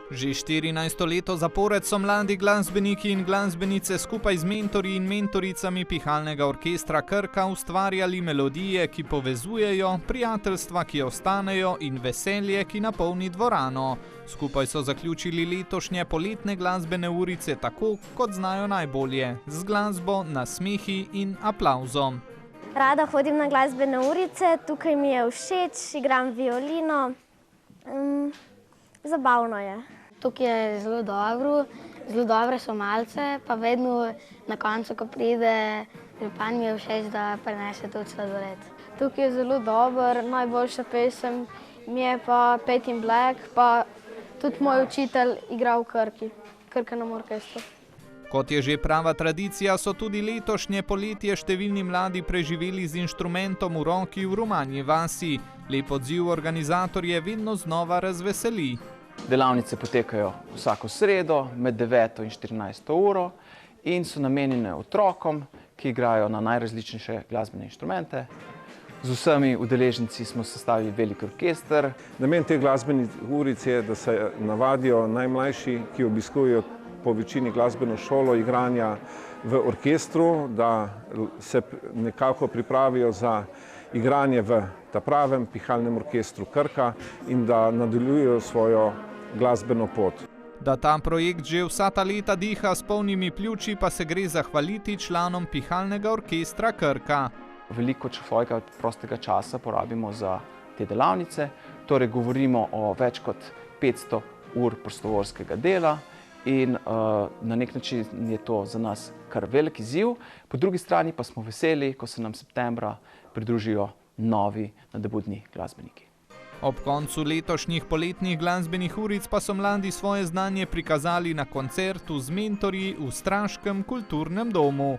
Že 14. leto zapored so mladi glasbeniki in glasbenice skupaj z mentorji in mentoricami Pihalnega orkestra Krka ustvarjali melodije, ki povezujejo, prijateljstva, ki ostanejo in veselje, ki napolni dvorano. Skupaj so zaključili letošnje poletne glasbene urice tako, kot znajo najbolje, z glasbo, nasmehi in aplavzom. Rada hodim na glasbene urice, tukaj mi je všeč, igram violino. Zabavno je. Tukaj je zelo dobre so malce, pa vedno na koncu, ko pride župan, mi je všeč, da prinese tudi sladoled. Tukaj je zelo dober, najboljša pesem mi je pa Paint in Black, pa tudi moj učitelj igra v Krkanem orkestru. Kot je že prava tradicija, so tudi letošnje poletje številni mladi preživeli z inštrumentom v roki v Romanji vasi. Lep odziv organizatorje vedno znova razveseli. Delavnice potekajo vsako sredo med 9. in 14. uro in so namenjene otrokom, ki igrajo na najrazličnejše glasbene inštrumente. Z vsemi udeleženci smo sestavili velik orkester. Namen teh glasbenih uric je, da se navadijo najmlajši, ki obiskujejo po večini glasbeno šolo igranja v orkestru, da se nekako pripravijo za igranje v pravem Pihalnem orkestru Krka in da nadaljujejo svojo glasbeno pot. Da ta projekt že vsa ta leta diha s polnimi pljuči, pa se gre zahvaliti članom Pihalnega orkestra Krka. Veliko svojega prostega časa porabimo za te delavnice, torej govorimo o več kot 500 ur prostovoljskega dela in na nek način je to za nas kar velik izziv. Po drugi strani pa smo veseli, ko se nam septembra pridružijo novi nadobudni glasbeniki. Ob koncu letošnjih poletnih glasbenih uric pa so mladi svoje znanje prikazali na koncertu z mentorji v Straškem kulturnem domu.